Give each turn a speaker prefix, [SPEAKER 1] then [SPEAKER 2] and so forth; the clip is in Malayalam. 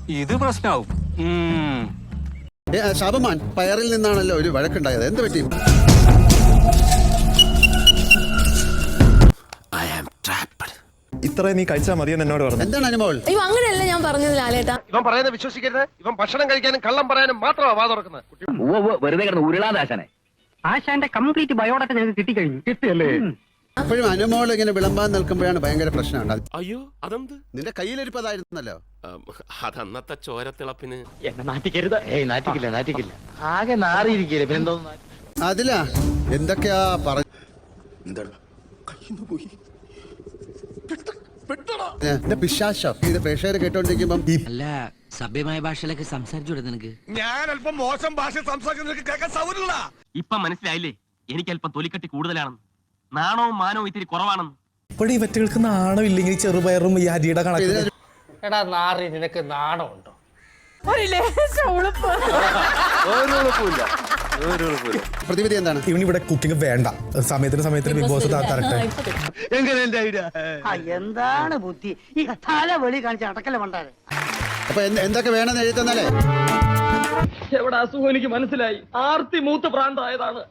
[SPEAKER 1] ഇത് പ്രശ്നമാവും.
[SPEAKER 2] ഷാബമാൻ പയറിൽ നിന്നാണല്ലോ ഒരു വഴക്കുണ്ടായത്, എന്ത് പറ്റി?
[SPEAKER 3] ഇത്ര നീ കഴിച്ചാൽ മതിയെന്ന് എന്നോട് പറഞ്ഞു.
[SPEAKER 2] എന്താണ് അനുമോൾ?
[SPEAKER 4] അയ്യോ അങ്ങനെയല്ല ഞാൻ പറഞ്ഞത് ലാലേട്ടാ.
[SPEAKER 5] ഇവൻ പറയുന്നത് വിശ്വസിക്കരുത്. ഇവൻ ഭക്ഷണം കഴിക്കാനും കള്ളം പറയാനും മാത്രമാണ് വാ തുറക്കുന്നത്.
[SPEAKER 6] വെറുതെ കിടന്ന് ഉരുളാദാശനെ. ആശാന്റെ കംപ്ലീറ്റ് ബയോഡാറ്റ ഞങ്ങൾക്ക് കിട്ടിക്കഴിഞ്ഞു. കിട്ടിയല്ലേ?
[SPEAKER 2] അപ്പോഴും അനുമോൾ ഇങ്ങനെ വിളമ്പാൻ നിൽക്കുമ്പോഴാണ് ഭയങ്കര പ്രശ്നമുണ്ട്.
[SPEAKER 7] അയ്യോ അതെന്ത്?
[SPEAKER 2] നിന്റെ കയ്യിലിരിപ്പതായിരുന്നല്ലോ.
[SPEAKER 7] അതന്നത്തെ ചോരത്തിളപ്പിന്.
[SPEAKER 6] എന്നെ നാട്ടിക്കരുത്. നാറ്റിക്കില്ല. ആകെ നാറിയിരിക്കില്ല. പിന്നെന്തോ
[SPEAKER 2] അതിലാ എന്തൊക്കെയാ പറഞ്ഞു. പിശാശം ഇത് പ്രേക്ഷകർ കേട്ടോണ്ടിരിക്കുമ്പം
[SPEAKER 8] അല്ല സഭ്യമായ ഭാഷയിലൊക്കെ സംസാരിച്ചൂടെ നിനക്ക്?
[SPEAKER 5] ഞാൻ അല്പം മോശം ഭാഷ സംസാരിക്കുന്നത് കേൾക്കാൻ സൗകര്യമില്ല.
[SPEAKER 6] ഇപ്പൊ മനസ്സിലായില്ലേ എനിക്ക് അല്പം തൊലിക്കട്ടി കൂടുതലാണെന്ന്, നാണവും മാനവും ഇത്തിരി കുറവാണെന്ന്.
[SPEAKER 3] ഇപ്പോൾ ഈ വെറ്റുകൾക്ക് നാണം ഇല്ലെങ്കിൽ ചെറുപയറും ഈ അരിയുടെ കണക്ക്.
[SPEAKER 9] എടാ നാറി, നിനക്ക് നാണമുണ്ടോ?
[SPEAKER 2] പ്രതിവിധി എന്താണ്?
[SPEAKER 3] ഇവനിവിടെ കുക്കിംഗ് വേണ്ട, സമയത്തിന് ബിഗ് ബോസ് തരട്ടെ.
[SPEAKER 10] എന്താണ് ബുദ്ധി ഈ തല വെളി കാണിച്ച അടക്കല പണ്ടാരെ.
[SPEAKER 2] അപ്പൊ എന്തൊക്കെ വേണമെന്ന് എഴുതി തന്നാലേ.
[SPEAKER 6] എവിടെ അസുഖം എനിക്ക് മനസ്സിലായി. ആർത്തി മൂത്ത് പ്രാന്തായതാണ്.